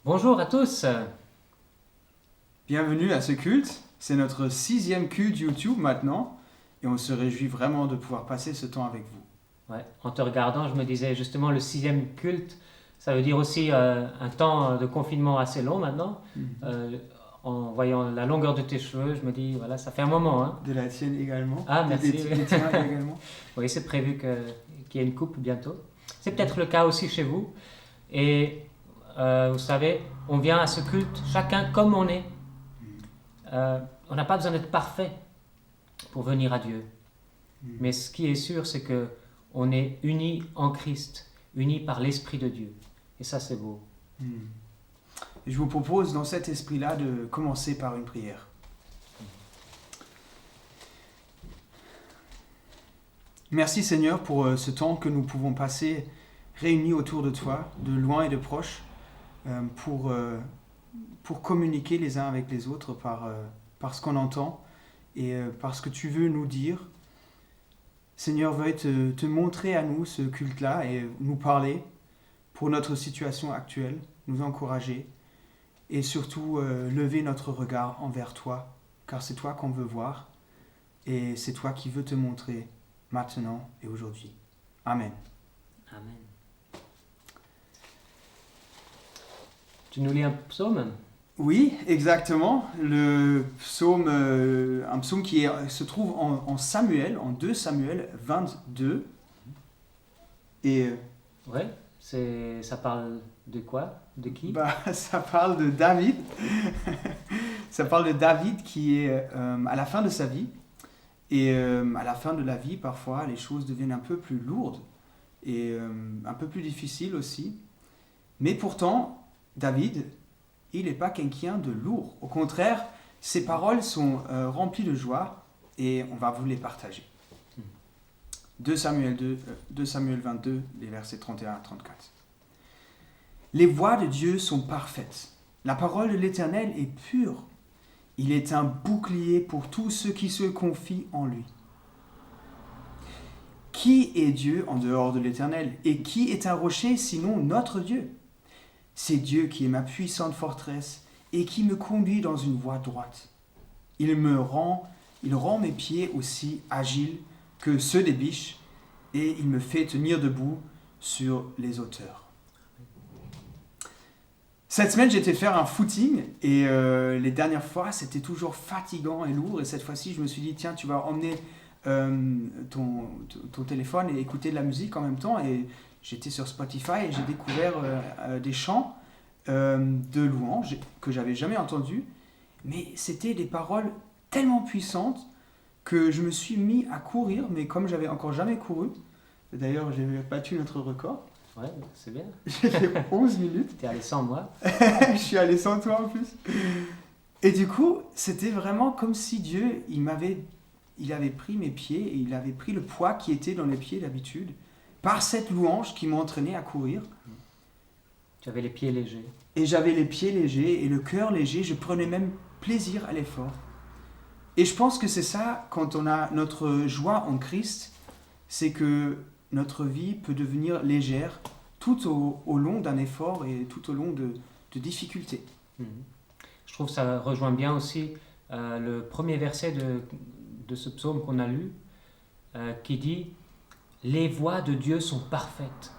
Bonjour à tous. Bienvenue à ce culte. C'est notre 6e culte YouTube maintenant et on se réjouit vraiment de pouvoir passer ce temps avec vous. Ouais, en te regardant, je me disais justement le 6e culte, ça veut dire aussi un temps de confinement assez long maintenant. Euh, En voyant la longueur de tes cheveux, je me dis, voilà, ça fait un moment. Hein. De la tienne également. Ah, merci. Des tiens également. Oui, c'est prévu qu'il y ait une coupe bientôt. C'est peut-être le cas aussi chez vous. Et vous savez, on vient à ce culte chacun comme on est. On n'a pas besoin d'être parfait pour venir à Dieu. Mais ce qui est sûr, c'est que on est unis en Christ, unis par l'Esprit de Dieu. Et ça, c'est beau. Et je vous propose dans cet esprit-là de commencer par une prière. Merci Seigneur pour ce temps que nous pouvons passer réunis autour de toi, de loin et de proche, pour communiquer les uns avec les autres par ce qu'on entend et par ce que tu veux nous dire. Seigneur, veuille te montrer à nous ce culte-là et nous parler pour notre situation actuelle, nous encourager et surtout lever notre regard envers toi, car c'est toi qu'on veut voir et c'est toi qui veux te montrer maintenant et aujourd'hui. Amen. Amen. Tu nous lis un psaume ? Oui, exactement. Le psaume, un psaume qui se trouve en Samuel, en 2 Samuel 22. Et Ouais, ça parle de quoi ? De qui ? ça parle de David. Ça parle de David qui est à la fin de sa vie. Et à la fin de la vie, parfois, les choses deviennent un peu plus lourdes et un peu plus difficiles aussi. Mais pourtant, David, il n'est pas quelqu'un de lourd. Au contraire, ses paroles sont remplies de joie et on va vous les partager. 2 Samuel 22, les versets 31 à 34. Les voies de Dieu sont parfaites. La parole de l'Éternel est pure. Il est un bouclier pour tous ceux qui se confient en lui. Qui est Dieu en dehors de l'Éternel? Et qui est un rocher sinon notre Dieu? C'est Dieu qui est ma puissante forteresse et qui me conduit dans une voie droite. Il rend mes pieds aussi agiles que ceux des biches et il me fait tenir debout sur les hauteurs. Cette semaine, j'étais faire un footing et les dernières fois, c'était toujours fatigant et lourd. Et cette fois-ci, je me suis dit, tiens, tu vas emmener ton téléphone et écouter de la musique en même temps. Et j'étais sur Spotify et j'ai découvert des chants de louanges que j'avais jamais entendus. Mais c'était des paroles tellement puissantes que je me suis mis à courir. Mais comme j'avais encore jamais couru, d'ailleurs, j'ai battu notre record. Ouais, c'est bien. J'ai fait 11 minutes. T'es allé sans moi. Je suis allé sans toi en plus. Et du coup, c'était vraiment comme si Dieu, il avait pris mes pieds et il avait pris le poids qui était dans les pieds d'habitude par cette louange qui m'entraînait à courir. Tu avais les pieds légers. Et j'avais les pieds légers et le cœur léger. Je prenais même plaisir à l'effort. Et je pense que c'est ça, quand on a notre joie en Christ, c'est que notre vie peut devenir légère tout au long d'un effort et tout au long de difficultés. Je trouve que ça rejoint bien aussi le premier verset de ce psaume qu'on a lu, qui dit « Les voies de Dieu sont parfaites ».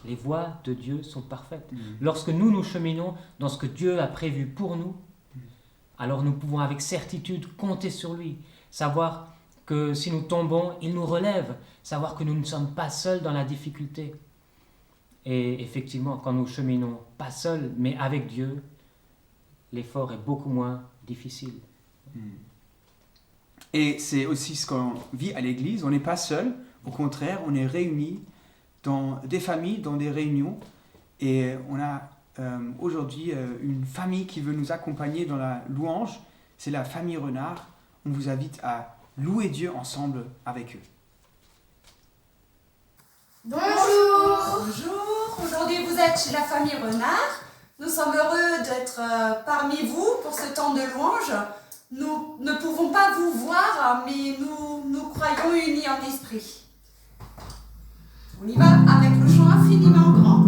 Les voies de Dieu sont parfaites. Lorsque nous cheminons dans ce que Dieu a prévu pour nous, alors nous pouvons avec certitude compter sur lui, savoir que si nous tombons, il nous relève, savoir que nous ne sommes pas seuls dans la difficulté. Et effectivement, quand nous cheminons pas seuls, mais avec Dieu, l'effort est beaucoup moins difficile. Et c'est aussi ce qu'on vit à l'église. On n'est pas seul, au contraire, on est réunis dans des familles, dans des réunions. Et on a aujourd'hui une famille qui veut nous accompagner dans la louange. C'est la famille Renard. On vous invite à louer Dieu ensemble avec eux. Bonjour. Bonjour. Aujourd'hui, vous êtes chez la famille Renard. Nous sommes heureux d'être parmi vous pour ce temps de louange. Nous ne pouvons pas vous voir, mais nous croyons unis en esprit. On y va avec le chant infiniment grand.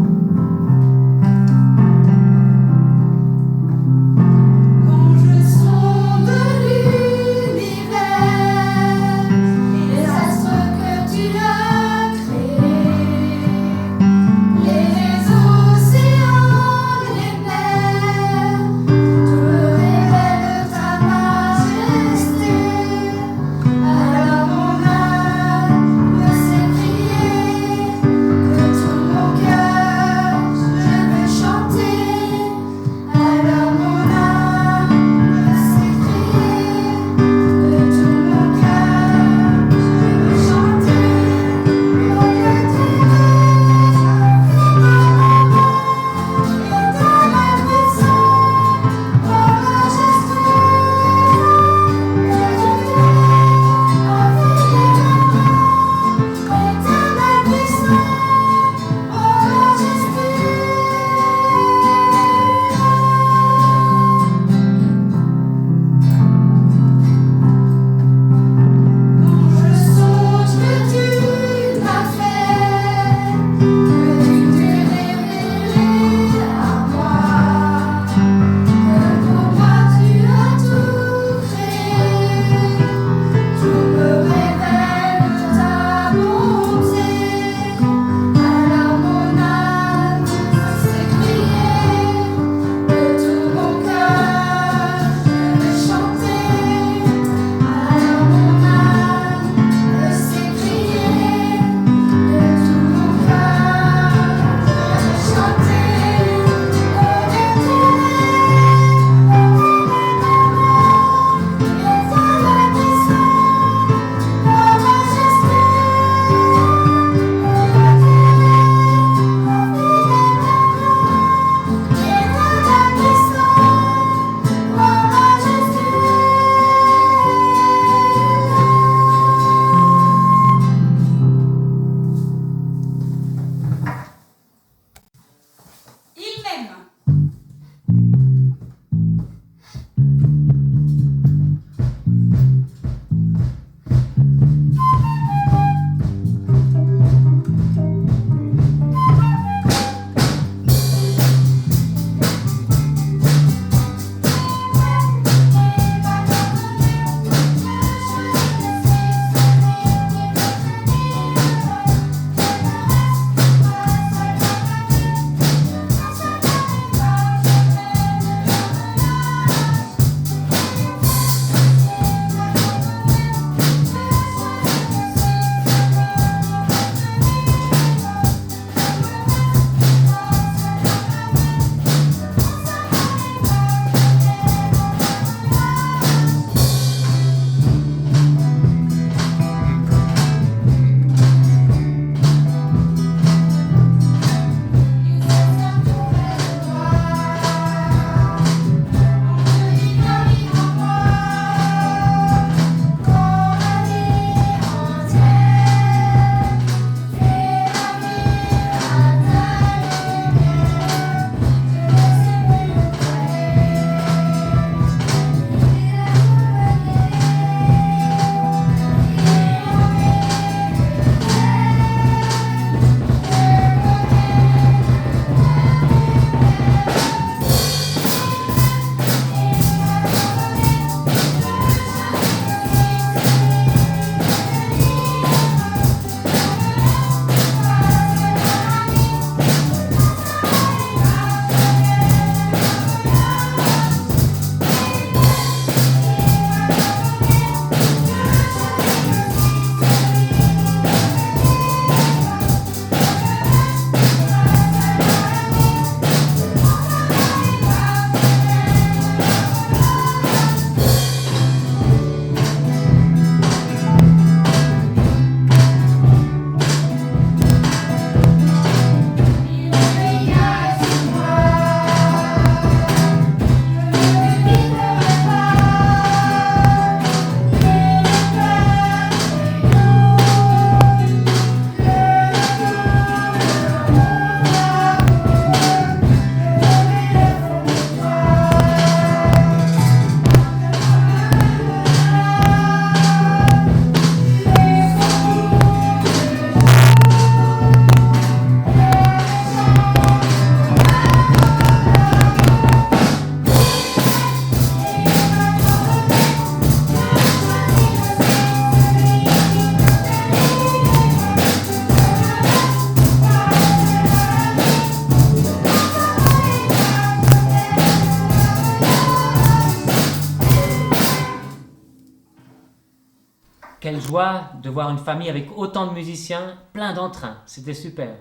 joie de voir une famille avec autant de musiciens, plein d'entrain. C'était super.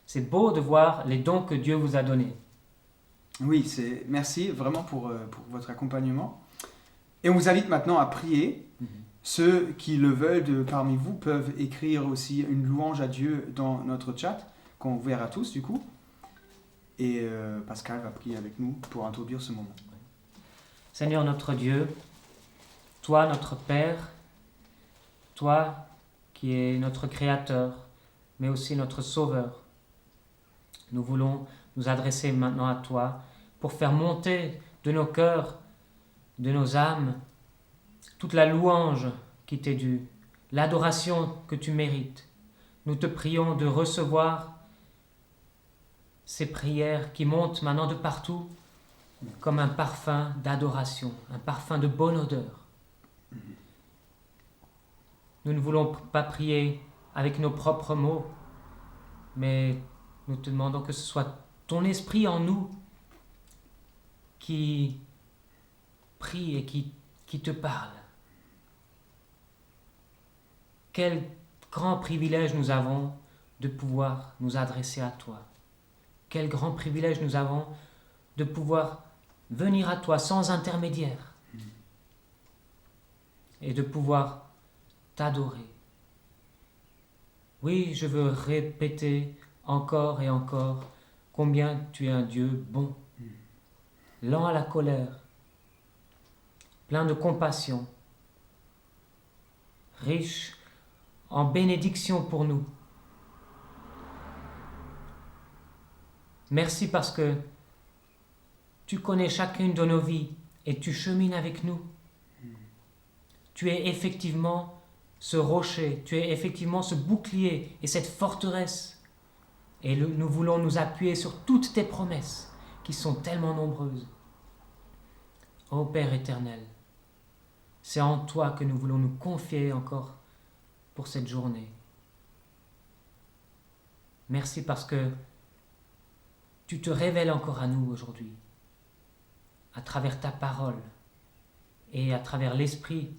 C'est beau de voir les dons que Dieu vous a donnés. Oui, merci vraiment pour votre accompagnement. Et on vous invite maintenant à prier. Ceux qui le veulent parmi vous peuvent écrire aussi une louange à Dieu dans notre chat, qu'on verra tous du coup. Et Pascal va prier avec nous pour introduire ce moment. Seigneur notre Dieu, toi notre Père, toi qui es notre Créateur, mais aussi notre Sauveur, nous voulons nous adresser maintenant à toi pour faire monter de nos cœurs, de nos âmes, toute la louange qui t'est due, l'adoration que tu mérites. Nous te prions de recevoir ces prières qui montent maintenant de partout comme un parfum d'adoration, un parfum de bonne odeur. Nous ne voulons pas prier avec nos propres mots, mais nous te demandons que ce soit ton esprit en nous qui prie et qui te parle. Quel grand privilège nous avons de pouvoir nous adresser à toi. Quel grand privilège nous avons de pouvoir venir à toi sans intermédiaire et de pouvoir t'adorer. Oui, je veux répéter encore et encore combien tu es un Dieu bon, lent à la colère, plein de compassion, riche en bénédiction pour nous. Merci parce que tu connais chacune de nos vies et tu chemines avec nous. Tu es effectivement ce rocher, tu es effectivement ce bouclier et cette forteresse. Et nous voulons nous appuyer sur toutes tes promesses qui sont tellement nombreuses. Ô Père éternel, c'est en toi que nous voulons nous confier encore pour cette journée. Merci parce que tu te révèles encore à nous aujourd'hui, à travers ta parole et à travers l'Esprit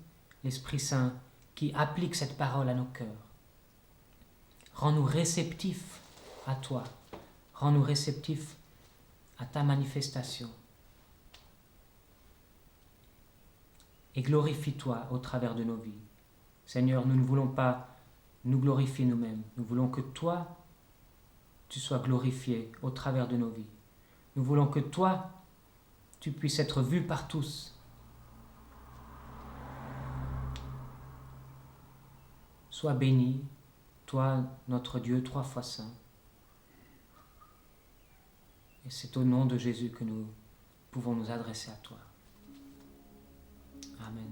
Saint qui applique cette parole à nos cœurs. Rends-nous réceptifs à toi, rends-nous réceptifs à ta manifestation. Et glorifie-toi au travers de nos vies. Seigneur, nous ne voulons pas nous glorifier nous-mêmes, nous voulons que toi, tu sois glorifié au travers de nos vies. Nous voulons que toi, tu puisses être vu par tous. Sois béni, toi, notre Dieu, 3 fois saint. Et c'est au nom de Jésus que nous pouvons nous adresser à toi. Amen.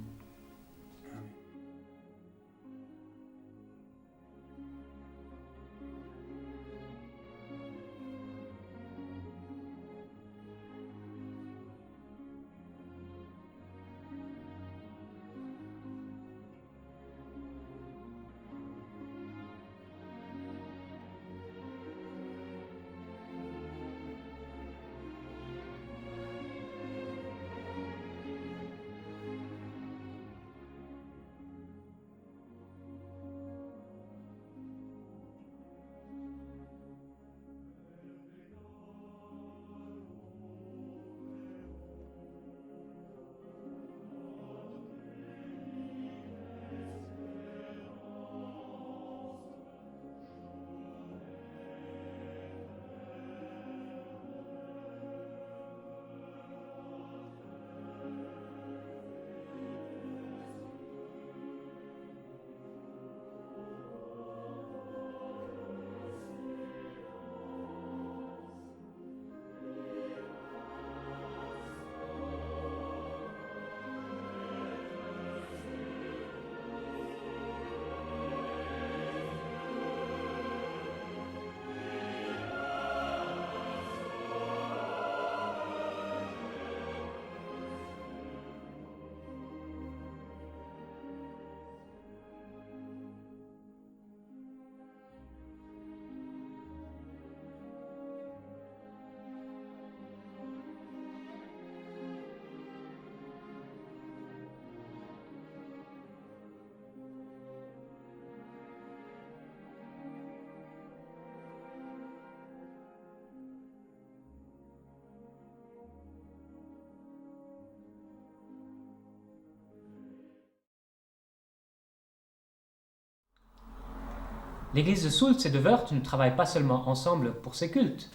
L'église de Soultz et de Wörth ne travaillent pas seulement ensemble pour ces cultes.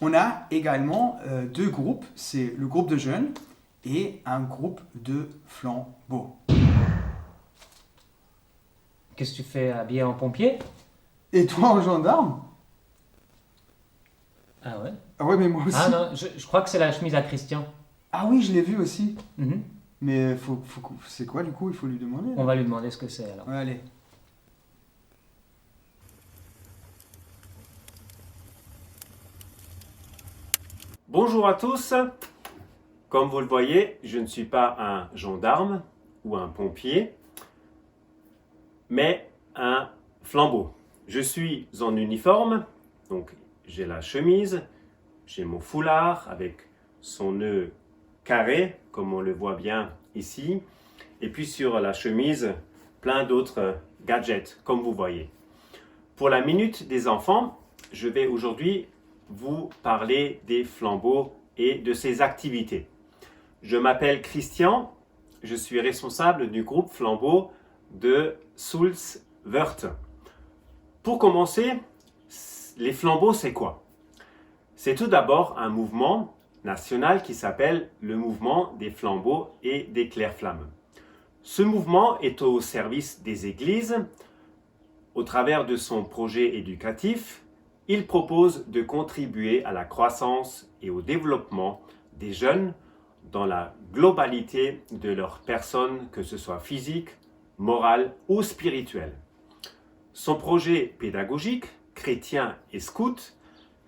On a également deux groupes, c'est le groupe de jeunes et un groupe de flambeaux. Qu'est-ce que tu fais habillé en pompier? Et toi en gendarme? Ah ouais? Ah ouais, mais moi aussi. Ah non, je crois que c'est la chemise à Christian. Ah oui, je l'ai vu aussi. Mhm. Mais c'est quoi du coup? Il faut lui demander. On va lui demander ce que c'est alors. Ouais, allez. Bonjour à tous. Comme vous le voyez, je ne suis pas un gendarme ou un pompier, mais un flambeau. Je suis en uniforme, donc j'ai la chemise, j'ai mon foulard avec son nœud carré, comme on le voit bien ici, et puis sur la chemise, plein d'autres gadgets, comme vous voyez. Pour la minute des enfants, je vais aujourd'hui vous parler des flambeaux et de ses activités. Je m'appelle Christian, je suis responsable du groupe flambeau de Soultz-Wörth. Pour commencer, les flambeaux, c'est quoi? C'est tout d'abord un mouvement national qui s'appelle le mouvement des flambeaux et des clairs-flammes. Ce mouvement est au service des églises. Au travers de son projet éducatif, il propose de contribuer à la croissance et au développement des jeunes dans la globalité de leur personne, que ce soit physique, morale ou spirituelle. Son projet pédagogique, chrétien et scout,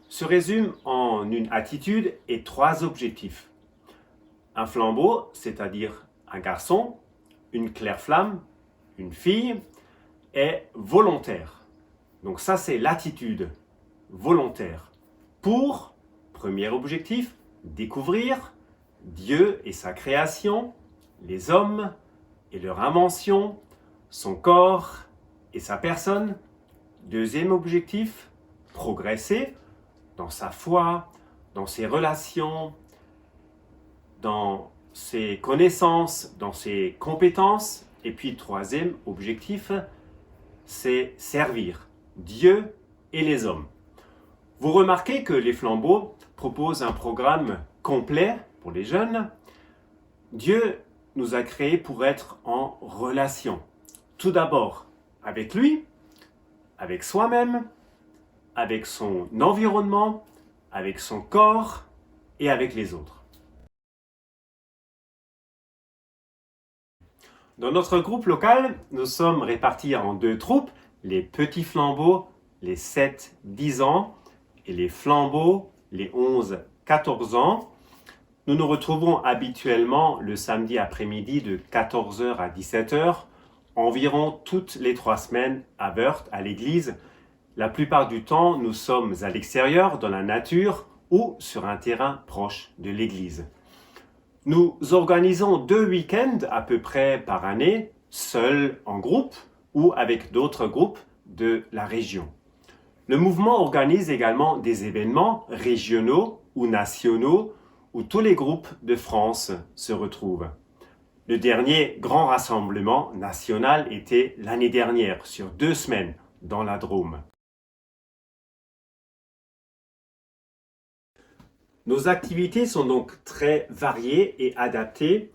se résume en une attitude et 3 objectifs. Un flambeau, c'est-à-dire un garçon, une claire-flamme, une fille, est volontaire. Donc ça, c'est l'attitude volontaire. Pour, premier objectif, découvrir Dieu et sa création, les hommes et leur invention, son corps et sa personne. Deuxième objectif, progresser dans sa foi, dans ses relations, dans ses connaissances, dans ses compétences. Et puis troisième objectif, c'est servir Dieu et les hommes. Vous remarquez que les flambeaux proposent un programme complet pour les jeunes. Dieu nous a créés pour être en relation. Tout d'abord avec lui, avec soi-même, avec son environnement, avec son corps et avec les autres. Dans notre groupe local, nous sommes répartis en 2 troupes, les petits flambeaux, les 7-10 ans, et les flambeaux, les 11-14 ans. Nous nous retrouvons habituellement le samedi après-midi de 14h à 17h, environ toutes les 3 semaines à Wörth, à l'église. La plupart du temps, nous sommes à l'extérieur, dans la nature ou sur un terrain proche de l'église. Nous organisons 2 week-ends à peu près par année, seuls en groupe ou avec d'autres groupes de la région. Le mouvement organise également des événements régionaux ou nationaux où tous les groupes de France se retrouvent. Le dernier grand rassemblement national était l'année dernière, sur 2 semaines, dans la Drôme. Nos activités sont donc très variées et adaptées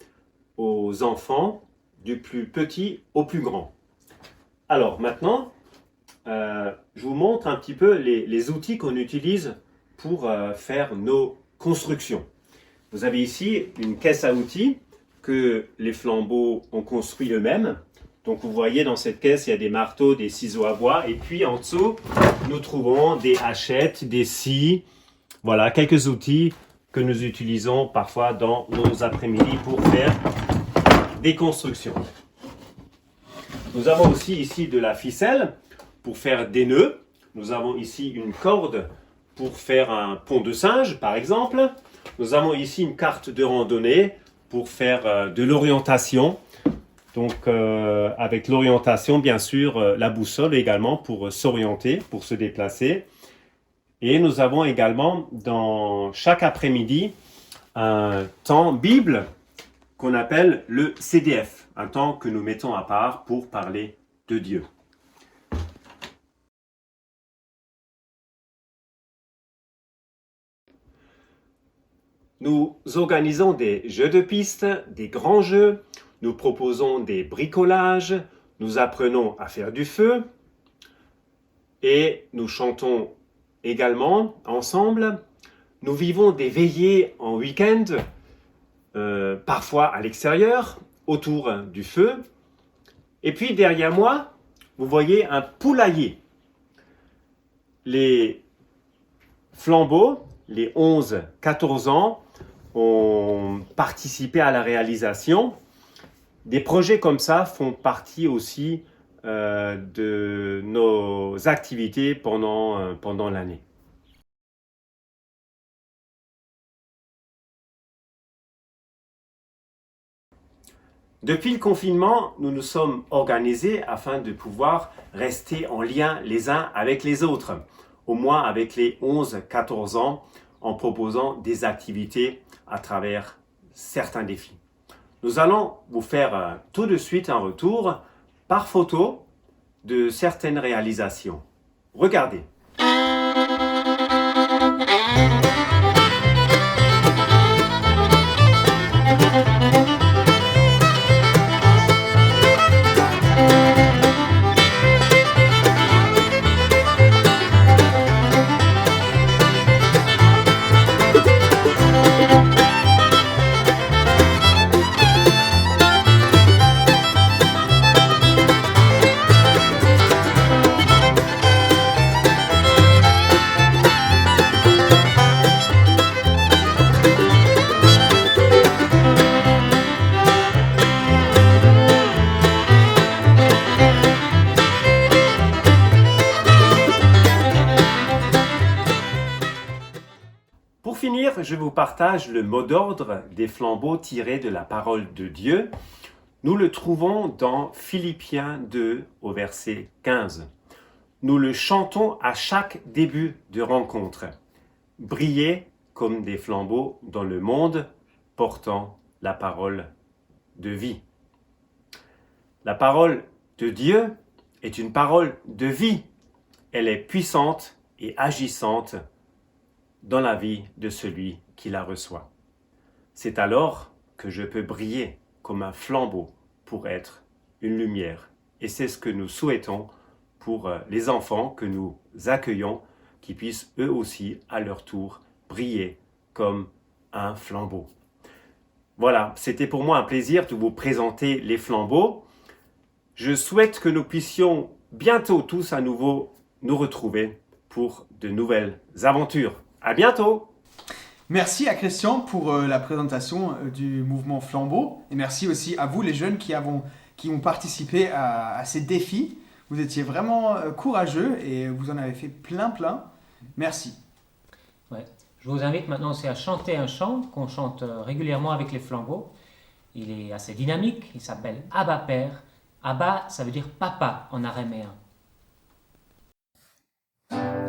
aux enfants, du plus petit au plus grand. Alors maintenant, je vous montre un petit peu les outils qu'on utilise pour faire nos constructions. Vous avez ici une caisse à outils que les flambeaux ont construit eux-mêmes. Donc vous voyez dans cette caisse, il y a des marteaux, des ciseaux à bois et puis en dessous, nous trouvons des hachettes, des scies. Voilà, quelques outils que nous utilisons parfois dans nos après-midi pour faire des constructions. Nous avons aussi ici de la ficelle pour faire des nœuds. Nous avons ici une corde pour faire un pont de singe, par exemple. Nous avons ici une carte de randonnée pour faire de l'orientation. Donc, avec l'orientation, bien sûr, la boussole également pour s'orienter, pour se déplacer. Et nous avons également dans chaque après-midi un temps Bible qu'on appelle le CDF, un temps que nous mettons à part pour parler de Dieu. nous organisons des jeux de piste, des grands jeux, nous proposons des bricolages, nous apprenons à faire du feu et nous chantons également ensemble. Nous vivons des veillées en week-end, parfois à l'extérieur, autour du feu. Et puis derrière moi, vous voyez un poulailler. Les flambeaux, les 11-14 ans, ont participé à la réalisation. Des projets comme ça font partie aussi de nos activités pendant l'année. Depuis le confinement, nous nous sommes organisés afin de pouvoir rester en lien les uns avec les autres, au moins avec les 11-14 ans, en proposant des activités à travers certains défis. Nous allons vous faire tout de suite un retour par photo de certaines réalisations. Regardez. Pour finir, je vous partage le mot d'ordre des flambeaux tirés de la parole de Dieu. Nous le trouvons dans Philippiens 2 au verset 15. Nous le chantons à chaque début de rencontre. Brillez comme des flambeaux dans le monde, portant la parole de vie. La parole de Dieu est une parole de vie. Elle est puissante et agissante dans la vie de celui qui la reçoit. C'est alors que je peux briller comme un flambeau pour être une lumière. Et c'est ce que nous souhaitons pour les enfants que nous accueillons, qui puissent eux aussi, à leur tour, briller comme un flambeau. Voilà, c'était pour moi un plaisir de vous présenter les flambeaux. Je souhaite que nous puissions bientôt tous à nouveau nous retrouver pour de nouvelles aventures. À bientôt! Merci à Christian pour la présentation du mouvement Flambeau. Et merci aussi à vous les jeunes qui ont participé à ces défis. Vous étiez vraiment courageux et vous en avez fait plein. Merci. Ouais. Je vous invite maintenant aussi à chanter un chant qu'on chante régulièrement avec les flambeaux. Il est assez dynamique, il s'appelle Abba Père. Abba, ça veut dire papa en araméen. Papa,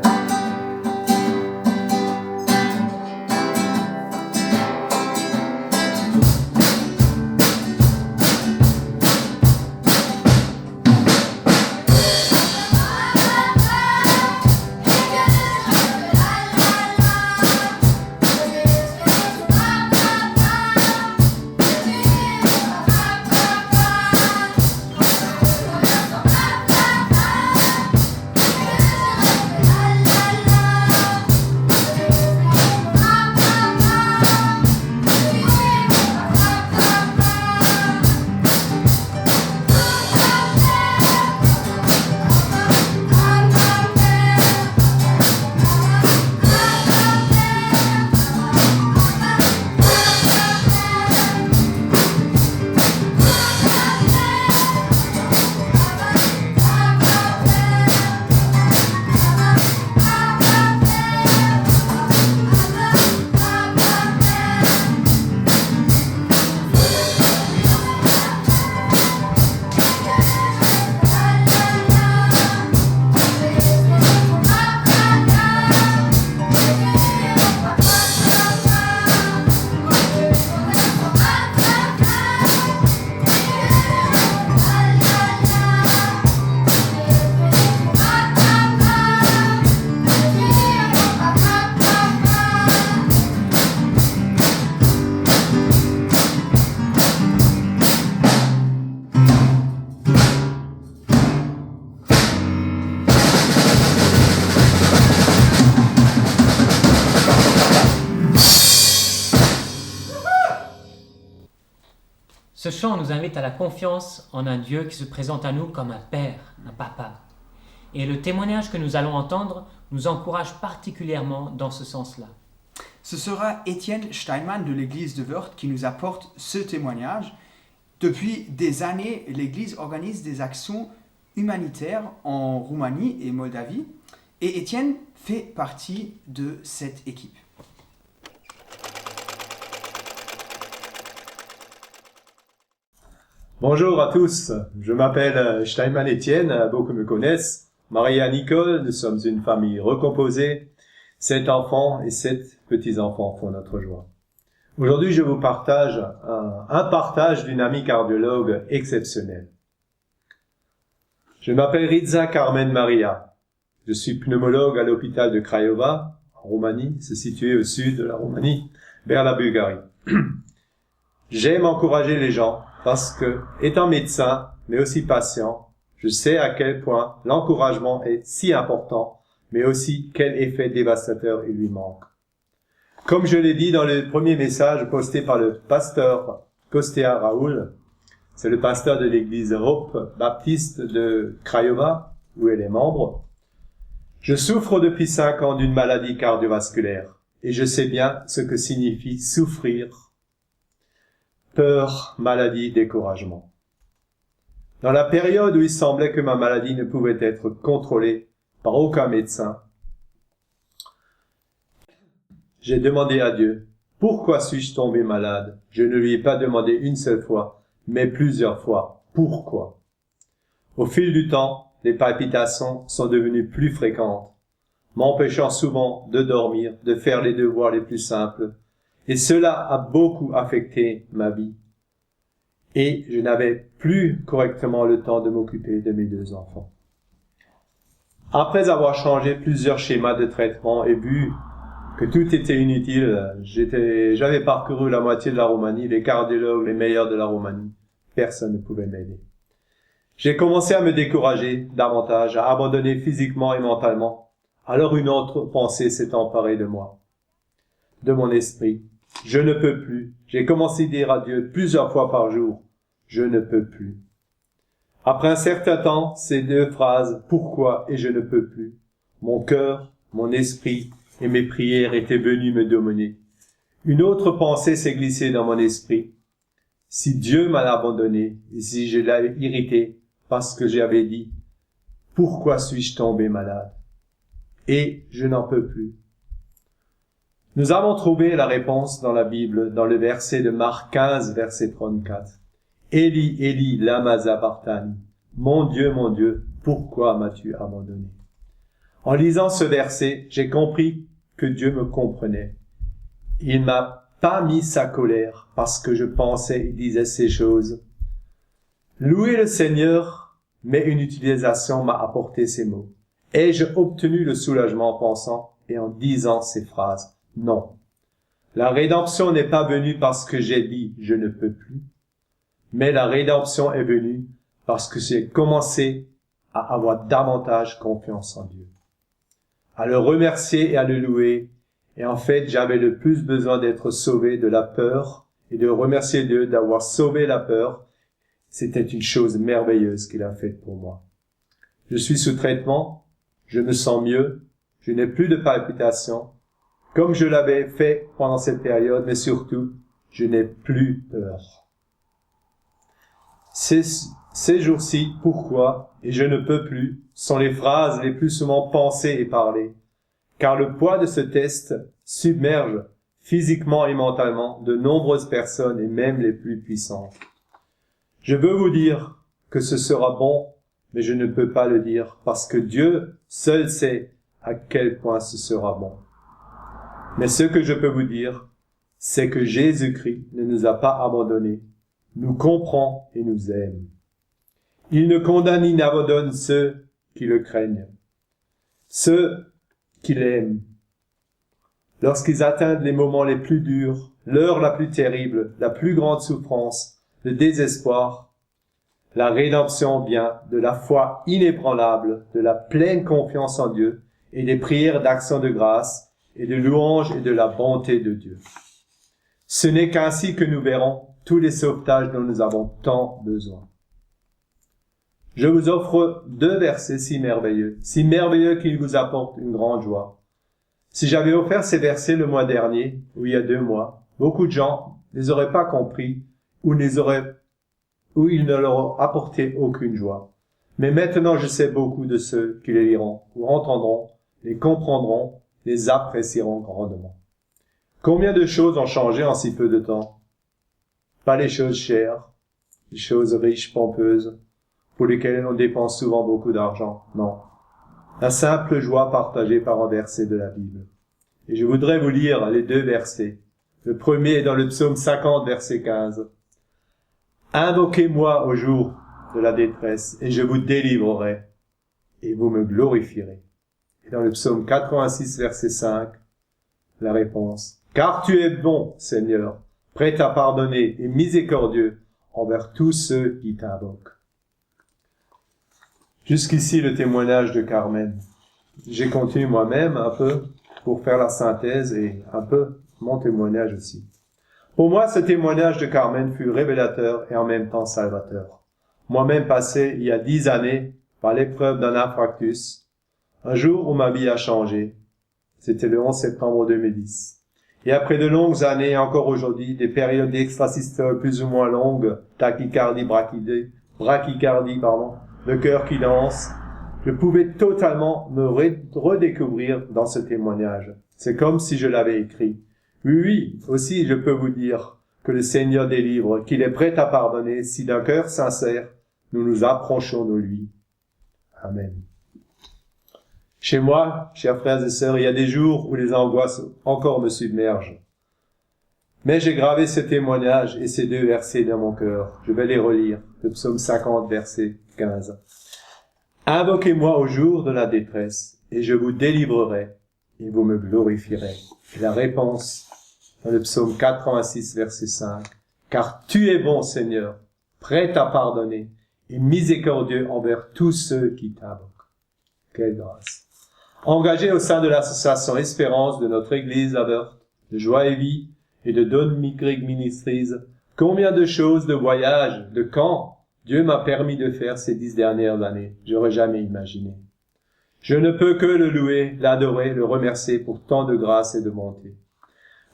Ce chant nous invite à la confiance en un Dieu qui se présente à nous comme un père, un papa. Et le témoignage que nous allons entendre nous encourage particulièrement dans ce sens-là. Ce sera Étienne Steinmann de l'église de Wörth qui nous apporte ce témoignage. Depuis des années, l'église organise des actions humanitaires en Roumanie et Moldavie et Étienne fait partie de cette équipe. Bonjour à tous, je m'appelle Steinmann Étienne, beaucoup me connaissent. Marié à Nicole, nous sommes une famille recomposée. 7 enfants et 7 petits-enfants font notre joie. Aujourd'hui, je vous partage un partage d'une amie cardiologue exceptionnelle. Je m'appelle Riza Carmen Maria. Je suis pneumologue à l'hôpital de Craiova, en Roumanie, c'est situé au sud de la Roumanie, vers la Bulgarie. J'aime encourager les gens parce que, étant médecin, mais aussi patient, je sais à quel point l'encouragement est si important, mais aussi quel effet dévastateur il lui manque. Comme je l'ai dit dans le premier message posté par le pasteur Kostea Raoul, c'est le pasteur de l'église Hope Baptiste de Craiova, où elle est membre, je souffre depuis 5 ans d'une maladie cardiovasculaire, et je sais bien ce que signifie souffrir, peur, maladie, découragement. Dans la période où il semblait que ma maladie ne pouvait être contrôlée par aucun médecin, j'ai demandé à Dieu, pourquoi suis-je tombé malade? Je ne lui ai pas demandé une seule fois, mais plusieurs fois. Pourquoi? Au fil du temps, les palpitations sont devenues plus fréquentes, m'empêchant souvent de dormir, de faire les devoirs les plus simples, et cela a beaucoup affecté ma vie. Et je n'avais plus correctement le temps de m'occuper de mes 2 enfants. Après avoir changé plusieurs schémas de traitement et vu que tout était inutile, j'avais parcouru la moitié de la Roumanie, les cardiologues les meilleurs de la Roumanie. Personne ne pouvait m'aider. J'ai commencé à me décourager davantage, à abandonner physiquement et mentalement. Alors une autre pensée s'est emparée de moi, de mon esprit. Je ne peux plus. J'ai commencé à dire à Dieu plusieurs fois par jour, je ne peux plus. Après un certain temps, ces 2 phrases, pourquoi et je ne peux plus, mon cœur, mon esprit et mes prières étaient venus me dominer. Une autre pensée s'est glissée dans mon esprit. Si Dieu m'a abandonné et si je l'avais irrité parce que j'avais dit, pourquoi suis-je tombé malade? Et je n'en peux plus. Nous avons trouvé la réponse dans la Bible, dans le verset de Marc 15, verset 34. Eli, Eli, lama sabachthani. Mon Dieu, pourquoi m'as-tu abandonné? En lisant ce verset, j'ai compris que Dieu me comprenait. Il m'a pas mis sa colère parce que je pensais et disais ces choses. Louer le Seigneur, mais une utilisation m'a apporté ces mots. Ai-je obtenu le soulagement en pensant et en disant ces phrases? Non. La rédemption n'est pas venue parce que j'ai dit je ne peux plus, mais la rédemption est venue parce que j'ai commencé à avoir davantage confiance en Dieu, à le remercier et à le louer. Et en fait, j'avais le plus besoin d'être sauvé de la peur et de remercier Dieu d'avoir sauvé la peur. C'était une chose merveilleuse qu'il a faite pour moi. Je suis sous traitement, je me sens mieux, je n'ai plus de palpitations, comme je l'avais fait pendant cette période, mais surtout, je n'ai plus peur. Ces jours-ci, pourquoi et je ne peux plus sont les phrases les plus souvent pensées et parlées, car le poids de ce test submerge physiquement et mentalement de nombreuses personnes et même les plus puissantes. Je veux vous dire que ce sera bon, mais je ne peux pas le dire parce que Dieu seul sait à quel point ce sera bon. Mais ce que je peux vous dire, c'est que Jésus-Christ ne nous a pas abandonnés, nous comprend et nous aime. Il ne condamne ni n'abandonne ceux qui le craignent, ceux qui l'aiment. Lorsqu'ils atteignent les moments les plus durs, l'heure la plus terrible, la plus grande souffrance, le désespoir, la rédemption vient de la foi inébranlable, de la pleine confiance en Dieu et des prières d'action de grâce et de louange et de la bonté de Dieu. Ce n'est qu'ainsi que nous verrons tous les sauvetages dont nous avons tant besoin. Je vous offre 2 versets si merveilleux qu'ils vous apportent une grande joie. Si j'avais offert ces versets le mois dernier, ou il y a 2 mois, beaucoup de gens ne les auraient pas compris ou ils ne leur ont apporté aucune joie. Mais maintenant, je sais beaucoup de ceux qui les liront ou entendront, les comprendront, les apprécieront grandement. Combien de choses ont changé en si peu de temps? Pas les choses chères, les choses riches, pompeuses, pour lesquelles on dépense souvent beaucoup d'argent. Non. La simple joie partagée par un verset de la Bible. Et je voudrais vous lire les 2 versets. Le premier est dans le psaume 50, verset 15. Invoquez-moi au jour de la détresse, et je vous délivrerai, et vous me glorifierez. Et dans le psaume 86, verset 5, la réponse. Car tu es bon, Seigneur, prêt à pardonner et miséricordieux envers tous ceux qui t'invoquent. Jusqu'ici le témoignage de Carmen. J'ai continué moi-même un peu pour faire la synthèse et un peu mon témoignage aussi. Pour moi, ce témoignage de Carmen fut révélateur et en même temps salvateur. Moi-même passé il y a 10 années par l'épreuve d'un infarctus, un jour où ma vie a changé. C'était le 11 septembre 2010. Et après de longues années, encore aujourd'hui, des périodes d'extrasystole plus ou moins longues, tachycardie, brachycardie, le cœur qui danse, je pouvais totalement me redécouvrir dans ce témoignage. C'est comme si je l'avais écrit. Oui, aussi je peux vous dire que le Seigneur délivre, qu'il est prêt à pardonner si d'un cœur sincère, nous nous approchons de lui. Amen. Chez moi, chers frères et sœurs, il y a des jours où les angoisses encore me submergent. Mais j'ai gravé ce témoignage et ces 2 versets dans mon cœur. Je vais les relire. Le psaume 50, verset 15. Invoquez-moi au jour de la détresse, et je vous délivrerai, et vous me glorifierez. Et la réponse, dans le psaume 86, verset 5. Car tu es bon, Seigneur, prêt à pardonner, et miséricordieux envers tous ceux qui t'invoquent. Quelle grâce. Engagé au sein de l'association Espérance de notre église à Wörth, de Joie et Vie et de Don Migrig Ministries, combien de choses, de voyages, de camps, Dieu m'a permis de faire ces 10 dernières années. J'aurais jamais imaginé. Je ne peux que le louer, l'adorer, le remercier pour tant de grâce et de bonté.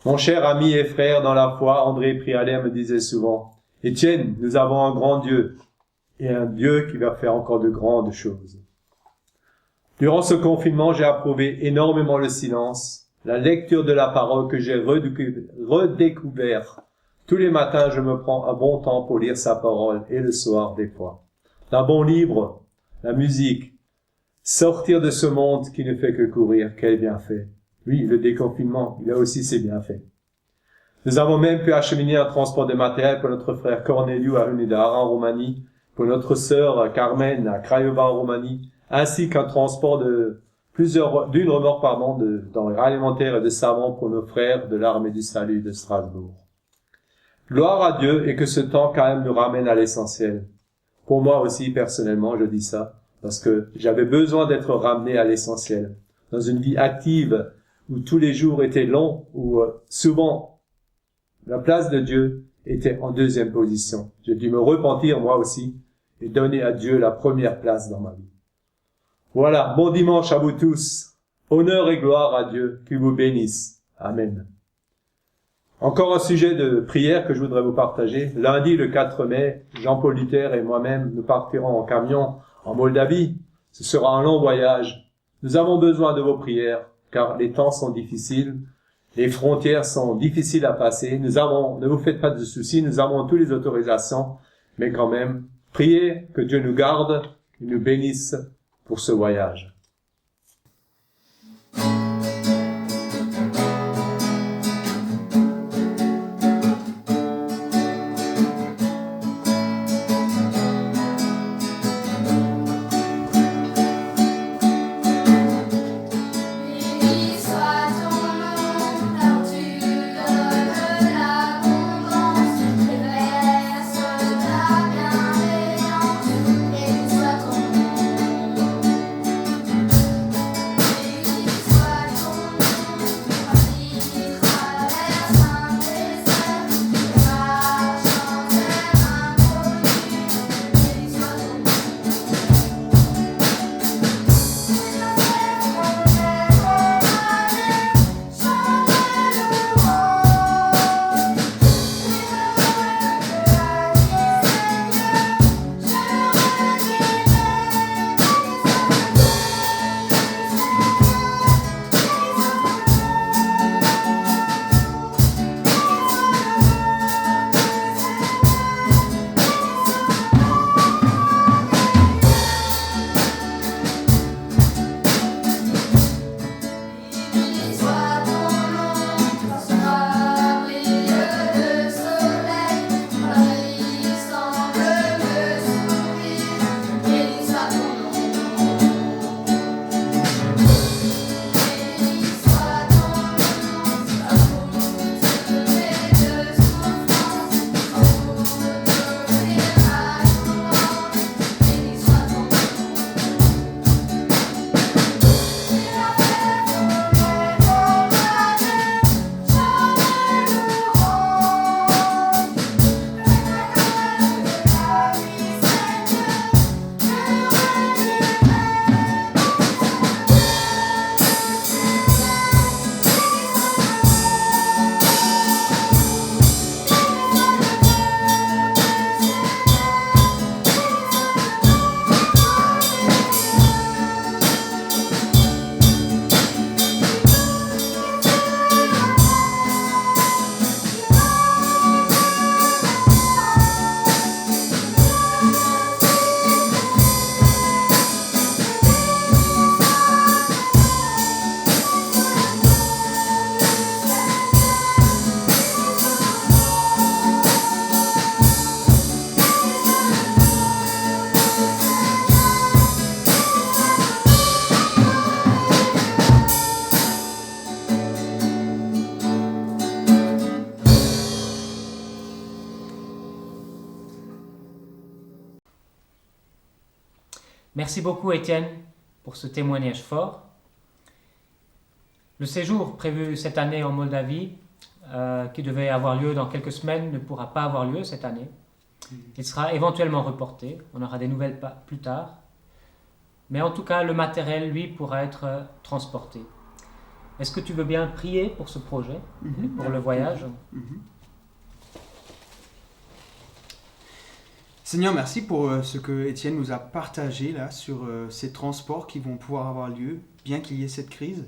Mon cher ami et frère dans la foi, André Prialet me disait souvent, « Étienne, nous avons un grand Dieu, et un Dieu qui va faire encore de grandes choses. » Durant ce confinement, j'ai approuvé énormément le silence, la lecture de la parole que j'ai redécouvert. Tous les matins, je me prends un bon temps pour lire sa parole, et le soir, des fois. Un bon livre, la musique, sortir de ce monde qui ne fait que courir, quel bienfait. Oui, le déconfinement, il a aussi ses bienfaits. Nous avons même pu acheminer un transport de matériel pour notre frère Corneliu à Unidar en Roumanie, pour notre sœur Carmen à Craiova en Roumanie, ainsi qu'un transport d'une remorque, de denrées alimentaires et de savons pour nos frères de l'Armée du Salut de Strasbourg. Gloire à Dieu et que ce temps quand même nous ramène à l'essentiel. Pour moi aussi, personnellement, je dis ça, parce que j'avais besoin d'être ramené à l'essentiel. Dans une vie active, où tous les jours étaient longs, où souvent la place de Dieu était en 2e position. J'ai dû me repentir moi aussi et donner à Dieu la première place dans ma vie. Voilà, bon dimanche à vous tous. Honneur et gloire à Dieu, qu'il vous bénisse. Amen. Encore un sujet de prière que je voudrais vous partager. Lundi, le 4 mai, Jean-Paul Luther et moi-même, nous partirons en camion en Moldavie. Ce sera un long voyage. Nous avons besoin de vos prières, car les temps sont difficiles, les frontières sont difficiles à passer. Ne vous faites pas de soucis, nous avons toutes les autorisations, mais quand même, priez que Dieu nous garde et nous bénisse pour ce voyage. Béni soit ton nom. Merci beaucoup Étienne pour ce témoignage fort. Le séjour prévu cette année en Moldavie, qui devait avoir lieu dans quelques semaines, ne pourra pas avoir lieu cette année. Il sera éventuellement reporté, on aura des nouvelles plus tard. Mais en tout cas, le matériel, lui, pourra être transporté. Est-ce que tu veux bien prier pour ce projet, et pour le voyage? Seigneur, merci pour ce que Étienne nous a partagé là sur ces transports qui vont pouvoir avoir lieu, bien qu'il y ait cette crise.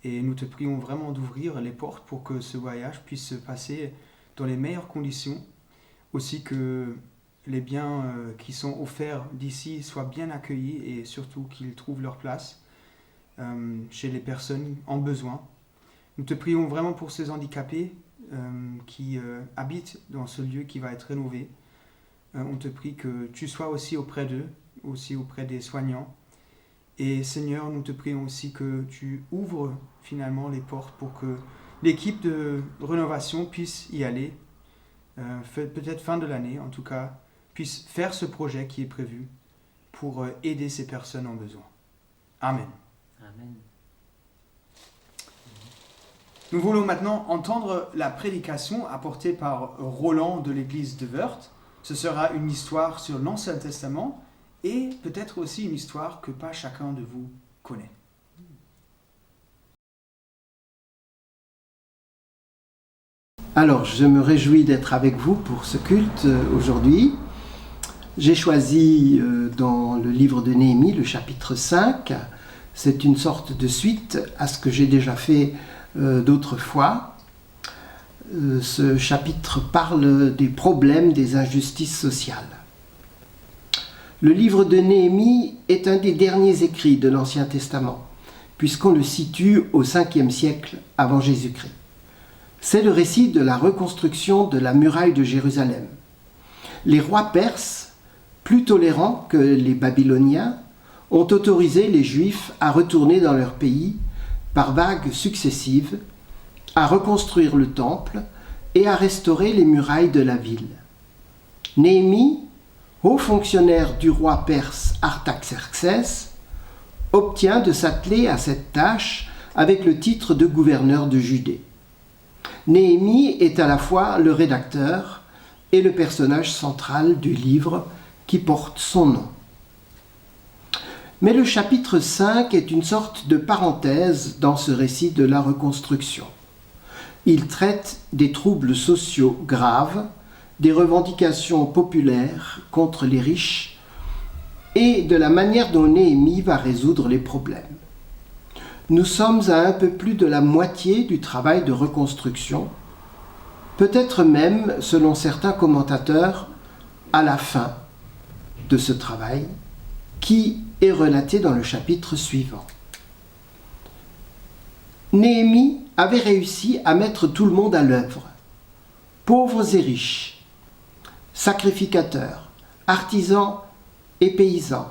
Et nous te prions vraiment d'ouvrir les portes pour que ce voyage puisse se passer dans les meilleures conditions. Aussi que les biens qui sont offerts d'ici soient bien accueillis et surtout qu'ils trouvent leur place chez les personnes en besoin. Nous te prions vraiment pour ces handicapés qui habitent dans ce lieu qui va être rénové. On te prie que tu sois aussi auprès d'eux, aussi auprès des soignants. Et Seigneur, nous te prions aussi que tu ouvres finalement les portes pour que l'équipe de rénovation puisse y aller, peut-être fin de l'année en tout cas, puisse faire ce projet qui est prévu pour aider ces personnes en besoin. Amen. Amen. Nous voulons maintenant entendre la prédication apportée par Roland de l'église de Wörth. Ce sera une histoire sur l'Ancien Testament et peut-être aussi une histoire que pas chacun de vous connaît. Alors, je me réjouis d'être avec vous pour ce culte aujourd'hui. J'ai choisi dans le livre de Néhémie, le chapitre 5. C'est une sorte de suite à ce que j'ai déjà fait d'autres fois. Ce chapitre parle des problèmes des injustices sociales. Le livre de Néhémie est un des derniers écrits de l'Ancien Testament, puisqu'on le situe au 5e siècle avant Jésus-Christ. C'est le récit de la reconstruction de la muraille de Jérusalem. Les rois perses, plus tolérants que les Babyloniens, ont autorisé les Juifs à retourner dans leur pays par vagues successives, à reconstruire le temple et à restaurer les murailles de la ville. Néhémie, haut fonctionnaire du roi perse Artaxerxès, obtient de s'atteler à cette tâche avec le titre de gouverneur de Judée. Néhémie est à la fois le rédacteur et le personnage central du livre qui porte son nom. Mais le chapitre 5 est une sorte de parenthèse dans ce récit de la reconstruction. Il traite des troubles sociaux graves, des revendications populaires contre les riches et de la manière dont Néhémie va résoudre les problèmes. Nous sommes à un peu plus de la moitié du travail de reconstruction, peut-être même, selon certains commentateurs, à la fin de ce travail, qui est relaté dans le chapitre suivant. Néhémie avait réussi à mettre tout le monde à l'œuvre, pauvres et riches, sacrificateurs, artisans et paysans,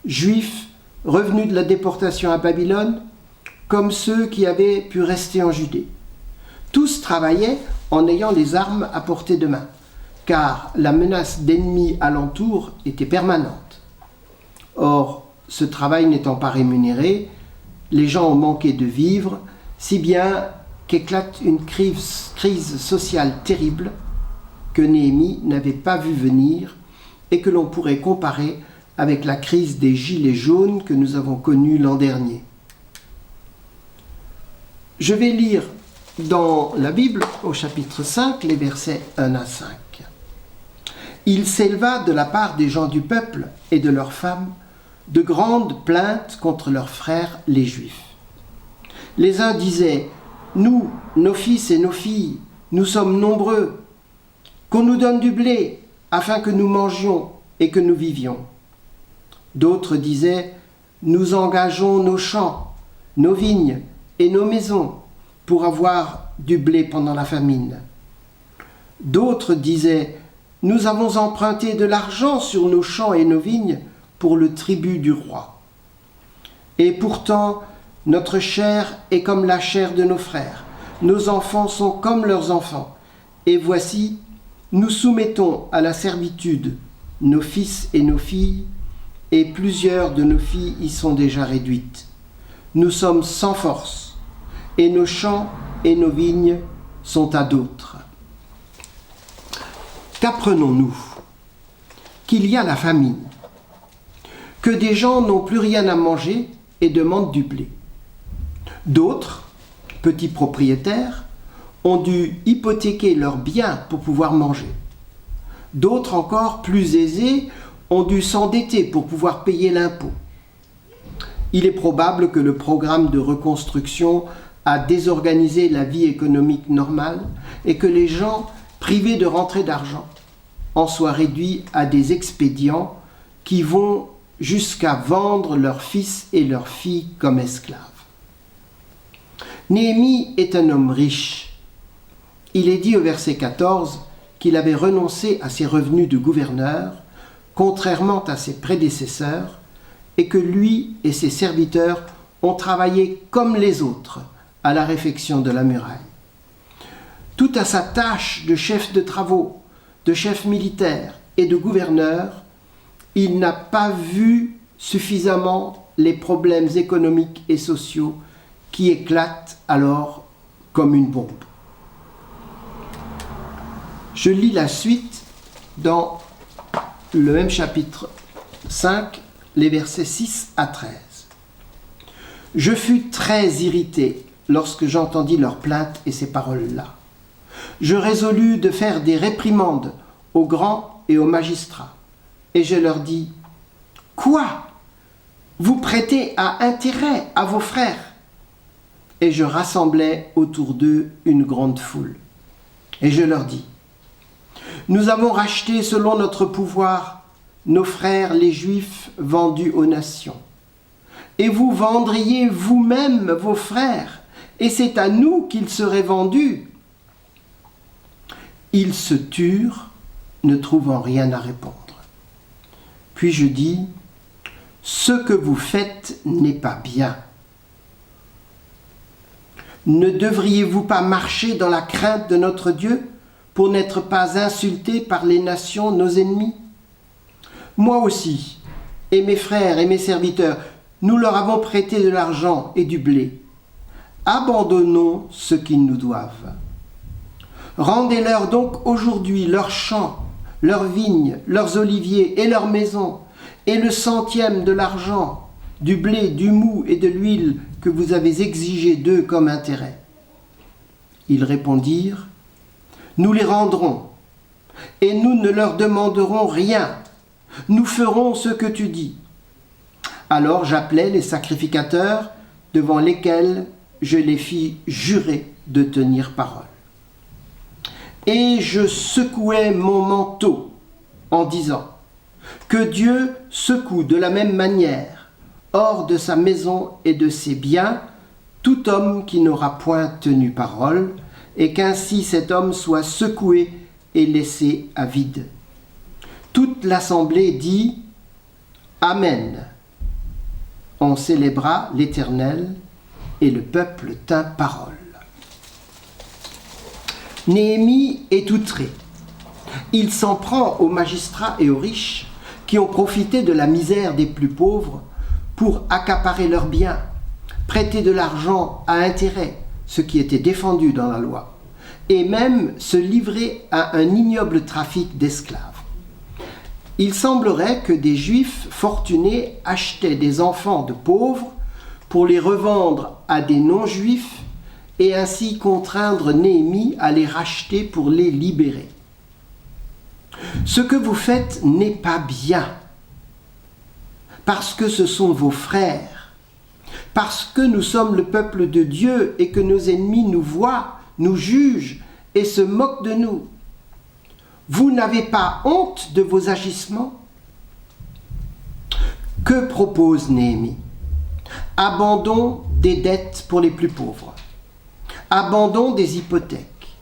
juifs revenus de la déportation à Babylone, comme ceux qui avaient pu rester en Judée. Tous travaillaient en ayant les armes à portée de main, car la menace d'ennemis alentour était permanente. Or, ce travail n'étant pas rémunéré, les gens ont manqué de vivre, si bien qu'éclate une crise sociale terrible que Néhémie n'avait pas vu venir et que l'on pourrait comparer avec la crise des gilets jaunes que nous avons connue l'an dernier. Je vais lire dans la Bible, au chapitre 5, les versets 1 à 5. « Il s'éleva de la part des gens du peuple et de leurs femmes de grandes plaintes contre leurs frères les Juifs. Les uns disaient « Nous, nos fils et nos filles, nous sommes nombreux, qu'on nous donne du blé afin que nous mangions et que nous vivions. » D'autres disaient « Nous engageons nos champs, nos vignes et nos maisons pour avoir du blé pendant la famine. » D'autres disaient « Nous avons emprunté de l'argent sur nos champs et nos vignes pour le tribut du roi. Et pourtant, notre chair est comme la chair de nos frères, nos enfants sont comme leurs enfants, et voici, nous soumettons à la servitude nos fils et nos filles, et plusieurs de nos filles y sont déjà réduites. Nous sommes sans force, et nos champs et nos vignes sont à d'autres. Qu'apprenons-nous? Qu'il y a la famine, que des gens n'ont plus rien à manger et demandent du blé. D'autres, petits propriétaires, ont dû hypothéquer leurs biens pour pouvoir manger. D'autres encore, plus aisés, ont dû s'endetter pour pouvoir payer l'impôt. Il est probable que le programme de reconstruction a désorganisé la vie économique normale et que les gens, privés de rentrée d'argent, en soient réduits à des expédients qui vont jusqu'à vendre leurs fils et leurs filles comme esclaves. Néhémie est un homme riche. Il est dit au verset 14 qu'il avait renoncé à ses revenus de gouverneur, contrairement à ses prédécesseurs, et que lui et ses serviteurs ont travaillé comme les autres à la réfection de la muraille. Tout à sa tâche de chef de travaux, de chef militaire et de gouverneur, il n'a pas vu suffisamment les problèmes économiques et sociaux qui éclatent alors comme une bombe. Je lis la suite dans le même chapitre 5, les versets 6 à 13. « Je fus très irrité lorsque j'entendis leurs plaintes et ces paroles-là. Je résolus de faire des réprimandes aux grands et aux magistrats. Et je leur dis, « Quoi? Vous prêtez à intérêt à vos frères ?» Et je rassemblai autour d'eux une grande foule. Et je leur dis, « Nous avons racheté selon notre pouvoir nos frères les Juifs vendus aux nations. Et vous vendriez vous-même vos frères, et c'est à nous qu'ils seraient vendus. » Ils se turent, ne trouvant rien à répondre. Puis je dis, « Ce que vous faites n'est pas bien. Ne devriez-vous pas marcher dans la crainte de notre Dieu pour n'être pas insultés par les nations, nos ennemis? Moi aussi, et mes frères et mes serviteurs, nous leur avons prêté de l'argent et du blé. Abandonnons ce qu'ils nous doivent. Rendez-leur donc aujourd'hui leurs champs, leurs vignes, leurs oliviers et leurs maisons, et le centième de l'argent, du blé, du mou et de l'huile que vous avez exigé d'eux comme intérêt. » Ils répondirent, « Nous les rendrons, et nous ne leur demanderons rien. Nous ferons ce que tu dis. » Alors j'appelai les sacrificateurs devant lesquels je les fis jurer de tenir parole. Et je secouai mon manteau en disant, « Que Dieu secoue de la même manière, hors de sa maison et de ses biens, tout homme qui n'aura point tenu parole, et qu'ainsi cet homme soit secoué et laissé à vide. » Toute l'assemblée dit « Amen ». On célébra l'Éternel et le peuple tint parole. Néhémie est outré. Il s'en prend aux magistrats et aux riches qui ont profité de la misère des plus pauvres pour accaparer leurs biens, prêter de l'argent à intérêt, ce qui était défendu dans la loi, et même se livrer à un ignoble trafic d'esclaves. Il semblerait que des Juifs fortunés achetaient des enfants de pauvres pour les revendre à des non-Juifs et ainsi contraindre Néhémie à les racheter pour les libérer. Ce que vous faites n'est pas bien, parce que ce sont vos frères, parce que nous sommes le peuple de Dieu et que nos ennemis nous voient, nous jugent et se moquent de nous. Vous n'avez pas honte de vos agissements? Que propose Néhémie? Abandon des dettes pour les plus pauvres, abandon des hypothèques,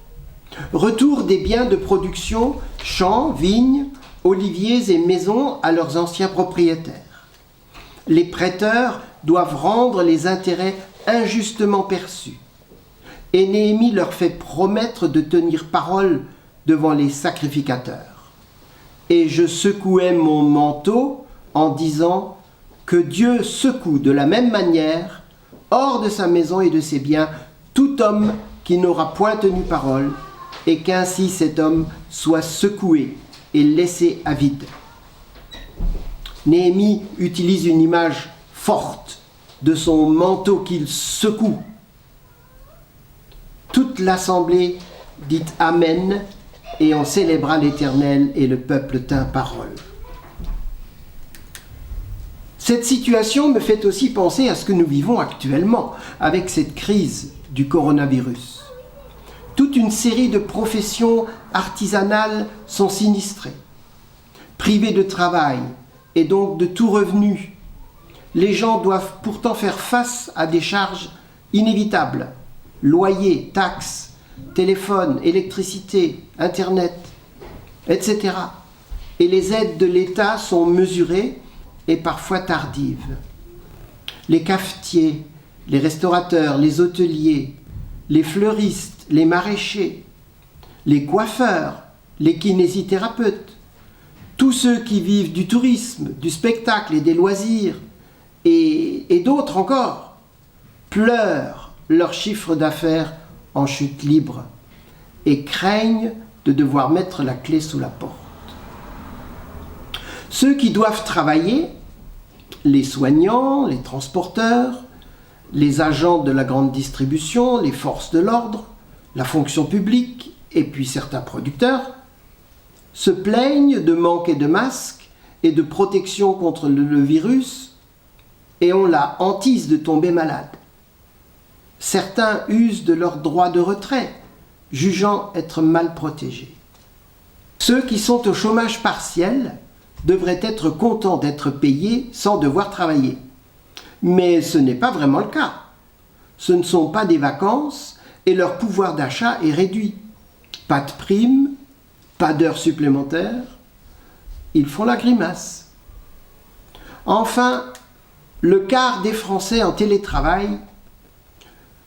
retour des biens de production, champs, vignes, oliviers et maisons à leurs anciens propriétaires. Les prêteurs doivent rendre les intérêts injustement perçus. Et Néhémie leur fait promettre de tenir parole devant les sacrificateurs. Et je secouai mon manteau en disant que Dieu secoue de la même manière, hors de sa maison et de ses biens, tout homme qui n'aura point tenu parole, et qu'ainsi cet homme soit secoué et laissé à vide. Néhémie utilise une image forte de son manteau qu'il secoue. Toute l'assemblée dit Amen, et on célébra l'Éternel, et le peuple tint parole. Cette situation me fait aussi penser à ce que nous vivons actuellement avec cette crise du coronavirus. Toute une série de professions artisanales sont sinistrées. Privées de travail et donc de tout revenu, les gens doivent pourtant faire face à des charges inévitables. Loyer, taxes, téléphone, électricité, Internet, etc. Et les aides de l'État sont mesurées et parfois tardives. Les cafetiers, les restaurateurs, les hôteliers, les fleuristes, les maraîchers, les coiffeurs, les kinésithérapeutes, tous ceux qui vivent du tourisme, du spectacle et des loisirs, et d'autres encore, pleurent leur chiffre d'affaires en chute libre et craignent de devoir mettre la clé sous la porte. Ceux qui doivent travailler, les soignants, les transporteurs, les agents de la grande distribution, les forces de l'ordre, la fonction publique et puis certains producteurs, se plaignent de manque de masques et de protection contre le virus et ont la hantise de tomber malade. Certains usent de leur droit de retrait, jugeant être mal protégés. Ceux qui sont au chômage partiel devraient être contents d'être payés sans devoir travailler. Mais ce n'est pas vraiment le cas. Ce ne sont pas des vacances et leur pouvoir d'achat est réduit. Pas de primes, pas d'heures supplémentaires. Ils font la grimace. Enfin, le quart des Français en télétravail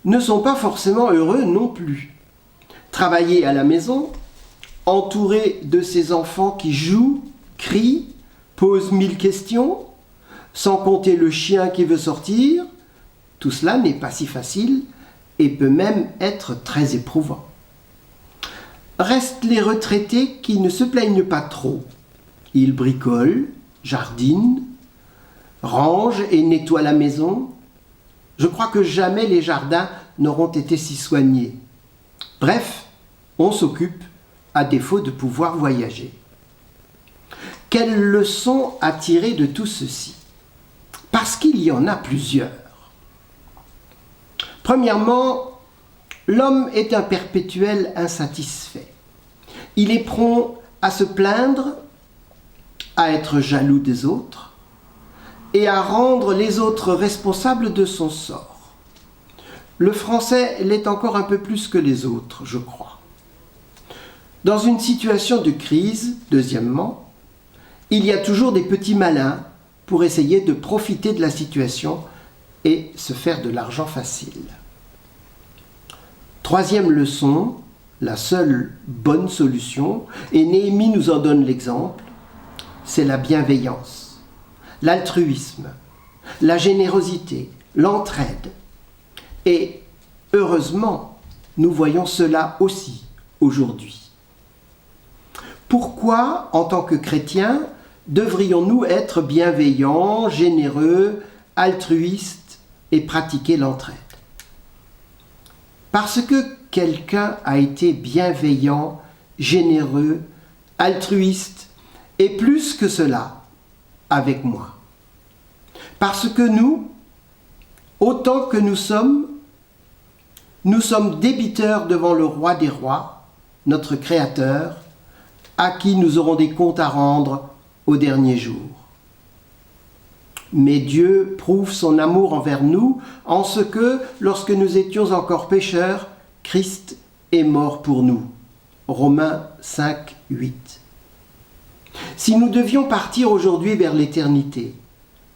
ne sont pas forcément heureux non plus. Travailler à la maison, entouré de ses enfants qui jouent, crient, posent 1000 questions, sans compter le chien qui veut sortir, tout cela n'est pas si facile et peut même être très éprouvant. Restent les retraités qui ne se plaignent pas trop. Ils bricolent, jardinent, rangent et nettoient la maison. Je crois que jamais les jardins n'auront été si soignés. Bref, on s'occupe à défaut de pouvoir voyager. Quelle leçon à tirer de tout ceci ? Parce qu'il y en a plusieurs. Premièrement, l'homme est un perpétuel insatisfait. Il est prompt à se plaindre, à être jaloux des autres et à rendre les autres responsables de son sort. Le français l'est encore un peu plus que les autres, je crois. Dans une situation de crise, deuxièmement, il y a toujours des petits malins pour essayer de profiter de la situation et se faire de l'argent facile. Troisième leçon, la seule bonne solution, et Néhémie nous en donne l'exemple, c'est la bienveillance, l'altruisme, la générosité, l'entraide. Et heureusement, nous voyons cela aussi aujourd'hui. Pourquoi, en tant que chrétiens, devrions-nous être bienveillants, généreux, altruistes et pratiquer l'entraide ? Parce que quelqu'un a été bienveillant, généreux, altruiste et plus que cela avec moi. Parce que nous, autant que nous sommes débiteurs devant le roi des rois, notre Créateur, à qui nous aurons des comptes à rendre au dernier jour. Mais Dieu prouve son amour envers nous en ce que, lorsque nous étions encore pécheurs, Christ est mort pour nous. Romains 5, 8. Si nous devions partir aujourd'hui vers l'éternité,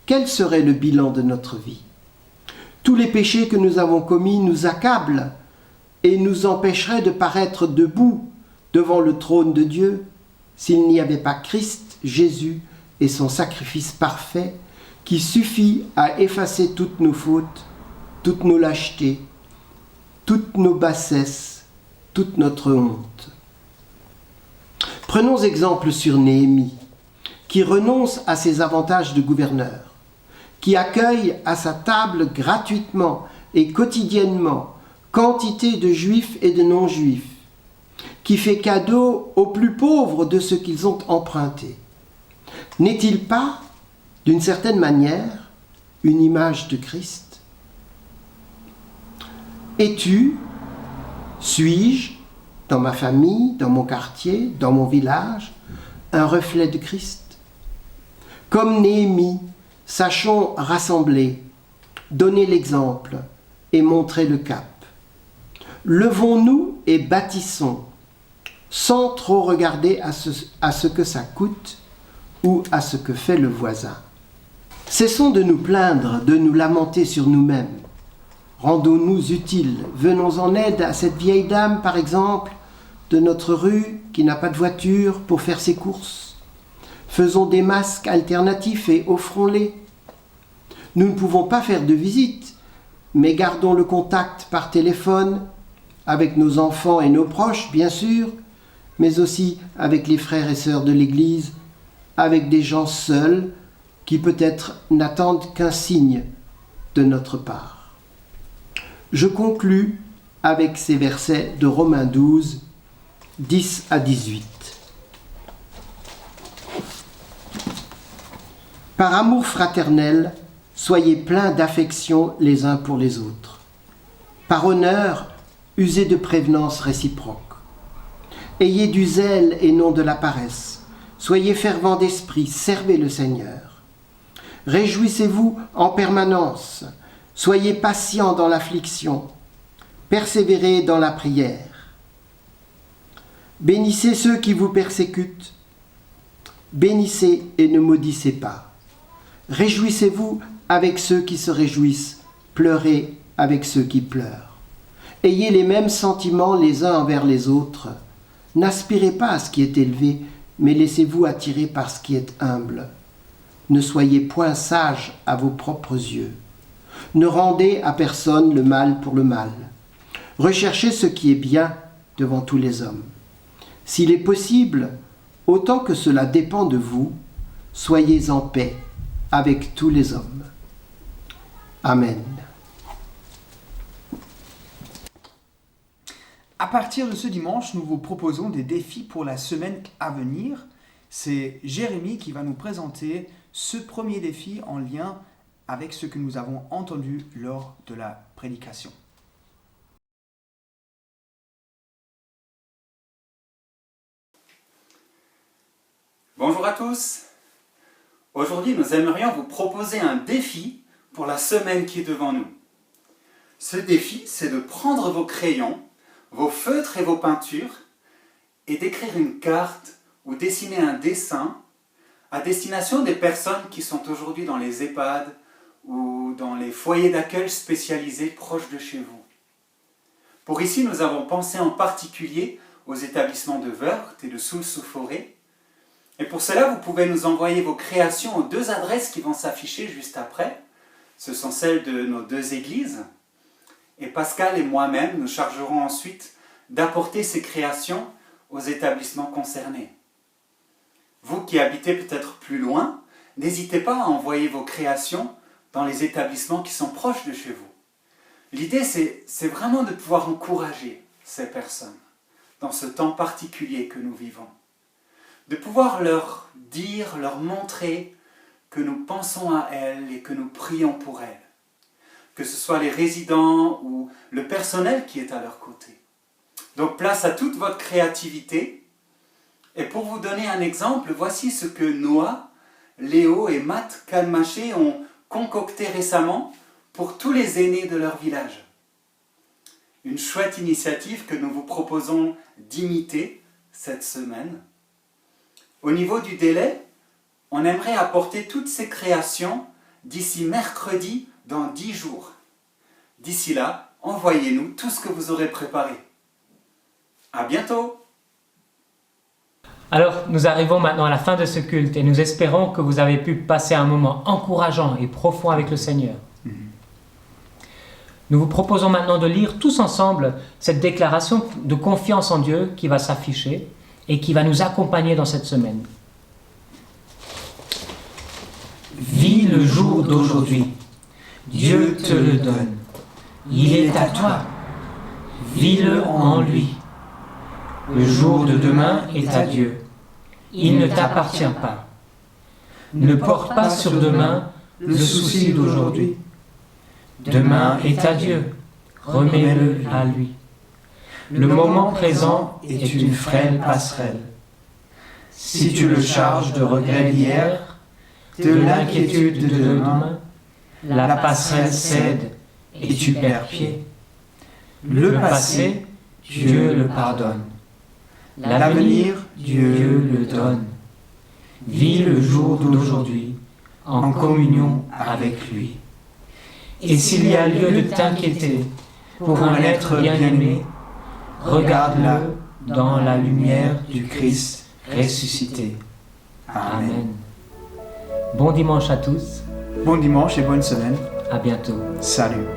quel serait le bilan de notre vie ? Tous les péchés que nous avons commis nous accablent et nous empêcheraient de paraître debout devant le trône de Dieu s'il n'y avait pas Christ Jésus et son sacrifice parfait qui suffit à effacer toutes nos fautes, toutes nos lâchetés, toutes nos bassesses, toute notre honte. Prenons exemple sur Néhémie, qui renonce à ses avantages de gouverneur, qui accueille à sa table gratuitement et quotidiennement quantité de juifs et de non-juifs, qui fait cadeau aux plus pauvres de ce qu'ils ont emprunté. N'est-il pas, d'une certaine manière, une image de Christ? Suis-je, dans ma famille, dans mon quartier, dans mon village, un reflet de Christ? Comme Néhémie, sachons rassembler, donner l'exemple et montrer le cap. Levons-nous et bâtissons, sans trop regarder à ce que ça coûte ou à ce que fait le voisin. Cessons de nous plaindre, de nous lamenter sur nous-mêmes. Rendons-nous utiles, venons en aide à cette vieille dame, par exemple, de notre rue qui n'a pas de voiture pour faire ses courses. Faisons des masques alternatifs et offrons-les. Nous ne pouvons pas faire de visite, mais gardons le contact par téléphone, avec nos enfants et nos proches, bien sûr, mais aussi avec les frères et sœurs de l'Église, avec des gens seuls qui peut-être n'attendent qu'un signe de notre part. Je conclus avec ces versets de Romains 12, 10 à 18. Par amour fraternel, soyez pleins d'affection les uns pour les autres. Par honneur, usez de prévenance réciproque. Ayez du zèle et non de la paresse. Soyez fervents d'esprit, servez le Seigneur. Réjouissez-vous en permanence. Soyez patients dans l'affliction. Persévérez dans la prière. Bénissez ceux qui vous persécutent. Bénissez et ne maudissez pas. Réjouissez-vous avec ceux qui se réjouissent. Pleurez avec ceux qui pleurent. Ayez les mêmes sentiments les uns envers les autres. N'aspirez pas à ce qui est élevé, mais laissez-vous attirer par ce qui est humble. Ne soyez point sages à vos propres yeux. Ne rendez à personne le mal pour le mal. Recherchez ce qui est bien devant tous les hommes. S'il est possible, autant que cela dépend de vous, soyez en paix avec tous les hommes. Amen. À partir de ce dimanche, nous vous proposons des défis pour la semaine à venir. C'est Jérémie qui va nous présenter ce premier défi en lien avec ce que nous avons entendu lors de la prédication. Bonjour à tous. Aujourd'hui, nous aimerions vous proposer un défi pour la semaine qui est devant nous. Ce défi, c'est de prendre vos crayons, vos feutres et vos peintures et d'écrire une carte ou dessiner un dessin à destination des personnes qui sont aujourd'hui dans les EHPAD ou dans les foyers d'accueil spécialisés proches de chez vous. Pour ici, nous avons pensé en particulier aux établissements de Wörth et de Soultz-sous-Forêt. Et pour cela, vous pouvez nous envoyer vos créations aux 2 adresses qui vont s'afficher juste après. Ce sont celles de nos 2 églises. Et Pascal et moi-même nous chargerons ensuite d'apporter ces créations aux établissements concernés. Vous qui habitez peut-être plus loin, n'hésitez pas à envoyer vos créations dans les établissements qui sont proches de chez vous. L'idée, c'est vraiment de pouvoir encourager ces personnes dans ce temps particulier que nous vivons. De pouvoir leur dire, leur montrer que nous pensons à elles et que nous prions pour elles. Que ce soit les résidents ou le personnel qui est à leur côté. Donc place à toute votre créativité. Et pour vous donner un exemple, voici ce que Noah, Léo et Matt Calmaché ont concocté récemment pour tous les aînés de leur village. Une chouette initiative que nous vous proposons d'imiter cette semaine. Au niveau du délai, on aimerait apporter toutes ces créations d'ici mercredi dans 10 jours. D'ici là, envoyez-nous tout ce que vous aurez préparé. À bientôt! Alors, nous arrivons maintenant à la fin de ce culte et nous espérons que vous avez pu passer un moment encourageant et profond avec le Seigneur. Nous vous proposons maintenant de lire tous ensemble cette déclaration de confiance en Dieu qui va s'afficher et qui va nous accompagner dans cette semaine. Vis le jour d'aujourd'hui. Dieu te le donne. Il est à toi. Vis-le en lui. Le jour de demain est à Dieu. Il ne t'appartient pas. Ne porte pas sur demain le souci d'aujourd'hui. Demain est à Dieu. Remets-le à lui. Le moment présent est une frêle passerelle. Si tu le charges de regrets d'hier, de l'inquiétude de demain, la passerelle cède et tu perds pied. Le passé, Dieu le pardonne. L'avenir, Dieu le donne. Vis le jour d'aujourd'hui en communion avec lui. Et s'il y a lieu de t'inquiéter pour un être bien-aimé, regarde-le dans la lumière du Christ ressuscité. Amen. Bon dimanche à tous. Bon dimanche et bonne semaine. À bientôt. Salut.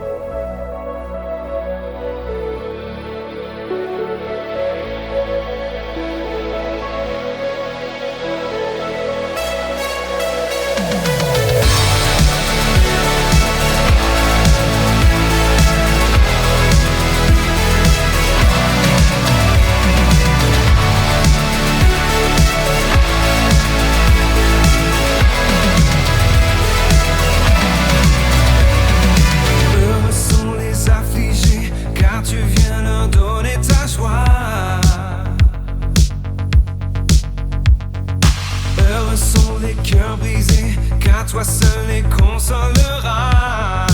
Toi seul les consolera,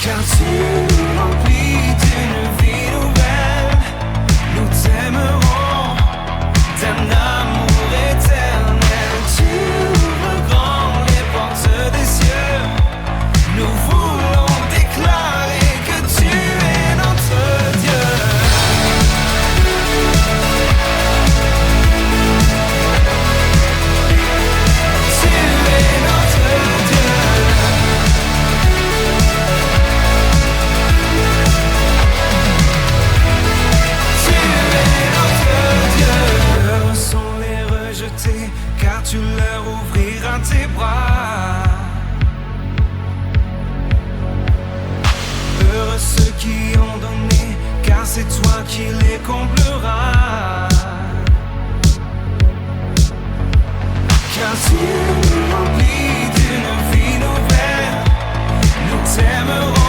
car tu nous remplis d'une vie nouvelle. Nous t'aimerons d'un amour éternel. Tu ouvres grand les portes des cieux. Nous voulons déclarer que tu es notre Dieu. Car tu leur ouvriras tes bras. Heureux ceux qui ont donné, car c'est toi qui les combleras. Car tu nous remplis d'une vie nouvelle. Nous t'aimerons.